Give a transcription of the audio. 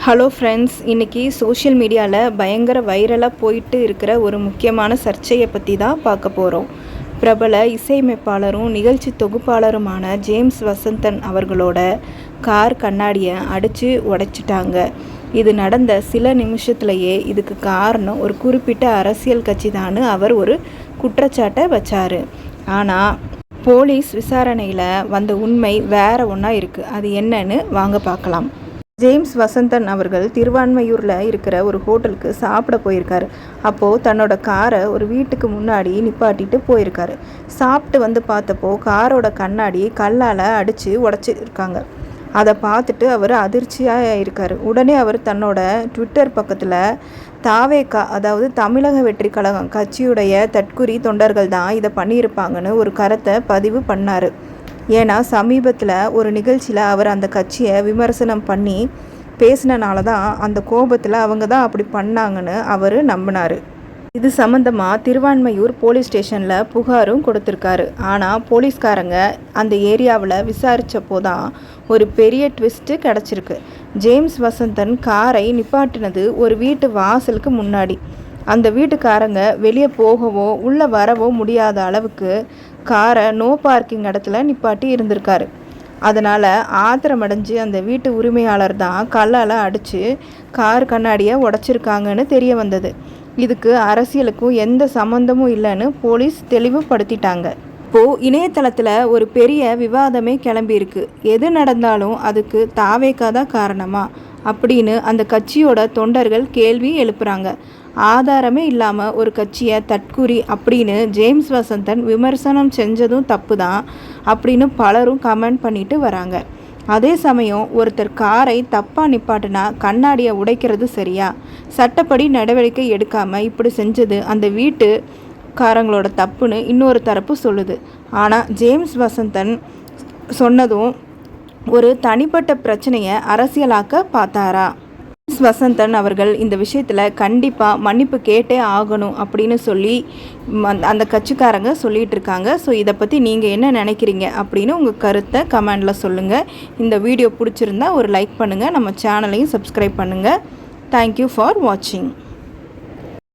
Hello friends, இன்றைக்கி social மீடியாவில் பயங்கர வைரலாக போயிட்டு இருக்கிற ஒரு முக்கியமான சர்ச்சையை பற்றி தான் பார்க்க போகிறோம். பிரபல இசையமைப்பாளரும் நிகழ்ச்சி தொகுப்பாளருமான ஜேம்ஸ் வசந்தன் அவர்களோட கார் கண்ணாடியை அடித்து உடைச்சிட்டாங்க. இது நடந்த சில நிமிஷத்துலேயே இதுக்கு காரணம் ஒரு குறிப்பிட்ட அரசியல் கட்சி தான் அவர் ஒரு குற்றச்சாட்டை வச்சார். ஆனால் போலீஸ் விசாரணையில் வந்த உண்மை வேறு ஒன்றா இருக்குது. அது என்னன்னு வாங்க பார்க்கலாம். ஜேம்ஸ் வசந்தன் அவர்கள் திருவான்மையூரில் இருக்கிற ஒரு ஹோட்டலுக்கு சாப்பிட போயிருக்காரு. அப்போது தன்னோட காரை ஒரு வீட்டுக்கு முன்னாடி நிப்பாட்டிட்டு போயிருக்காரு. சாப்பிட்டு வந்து பார்த்தப்போ காரோட கண்ணாடி கல்லால் அடித்து உடச்சிருக்காங்க. அதை பார்த்துட்டு அவர் அதிர்ச்சியாக இருக்கார். உடனே அவர் தன்னோட ட்விட்டர் பக்கத்தில் தாவேகா, அதாவது தமிழக வெற்றி கழகம் கட்சியுடைய தற்குறி தொண்டர்கள் தான் இதை பண்ணியிருப்பாங்கன்னு ஒரு கருத்தை பதிவு பண்ணார். ஏன்னா சமீபத்தில் ஒரு நிகழ்ச்சியில் அவர் அந்த கட்சியை விமர்சனம் பண்ணி பேசினனால தான் அந்த கோபத்தில் அவங்க தான் அப்படி பண்ணாங்கன்னு அவர் நம்பினார். இது சம்மந்தமாக திருவான்மையூர் போலீஸ் ஸ்டேஷனில் புகாரும் கொடுத்துருக்காரு. ஆனால் போலீஸ்காரங்க அந்த ஏரியாவில் விசாரித்தப்போ தான் ஒரு பெரிய ட்விஸ்ட்டு கிடச்சிருக்கு. ஜேம்ஸ் வசந்தன் காரை நிப்பாட்டினது ஒரு வீட்டு வாசலுக்கு முன்னாடி. அந்த வீட்டுக்காரங்க வெளியே போகவோ உள்ளே வரவோ முடியாத அளவுக்கு காரை நோ பார்க்கிங் இடத்துல நிப்பாட்டி இருந்திருக்காரு. அதனால் ஆத்திரமடைஞ்சு அந்த வீட்டு உரிமையாளர் தான் கல்லால் அடித்து கார் கண்ணாடியை உடச்சிருக்காங்கன்னு தெரிய வந்தது. இதுக்கு அரசியலுக்கும் எந்த சம்மந்தமும் இல்லைன்னு போலீஸ் தெளிவுபடுத்திட்டாங்க. இப்போது இணையதளத்தில் ஒரு பெரிய விவாதமே கிளம்பியிருக்கு. எது நடந்தாலும் அதுக்கு தாவேகா தான் காரணமா அப்படின்னு அந்த கட்சியோட தொண்டர்கள் கேள்வி எழுப்புறாங்க. ஆதாரமே இல்லாமல் ஒரு கட்சியை தற்குறி அப்படின்னு ஜேம்ஸ் வசந்தன் விமர்சனம் செஞ்சதும் தப்பு தான் அப்படின்னு பலரும் கமெண்ட் பண்ணிட்டு வராங்க. அதே சமயம் ஒருத்தர் காரை தப்பாக நிப்பாட்டினா கண்ணாடியை உடைக்கிறது சரியா? சட்டப்படி நடவடிக்கை எடுக்காமல் இப்படி செஞ்சது அந்த வீட்டுக்காரங்களோட தப்புன்னு இன்னொரு தரப்பு சொல்லுது. ஆனால் ஜேம்ஸ் வசந்தன் சொன்னதும் ஒரு தனிப்பட்ட பிரச்சனையை அரசியலாக்க பார்த்தாரா? வசந்தன் அவர்கள் இந்த விஷயத்தில் கண்டிப்பாக மன்னிப்பு கேட்டே ஆகணும் அப்படின்னு சொல்லி அந்த கட்சிக்காரங்க சொல்லிகிட்டு இருக்காங்க. ஸோ இதை பற்றி நீங்கள் என்ன நினைக்கிறீங்க அப்படின்னு உங்கள் கருத்தை கமெண்டில் சொல்லுங்கள். இந்த வீடியோ பிடிச்சிருந்தா ஒரு லைக் பண்ணுங்கள். நம்ம சேனலையும் சப்ஸ்கிரைப் பண்ணுங்கள். தேங்க்யூ ஃபார் வாட்சிங்.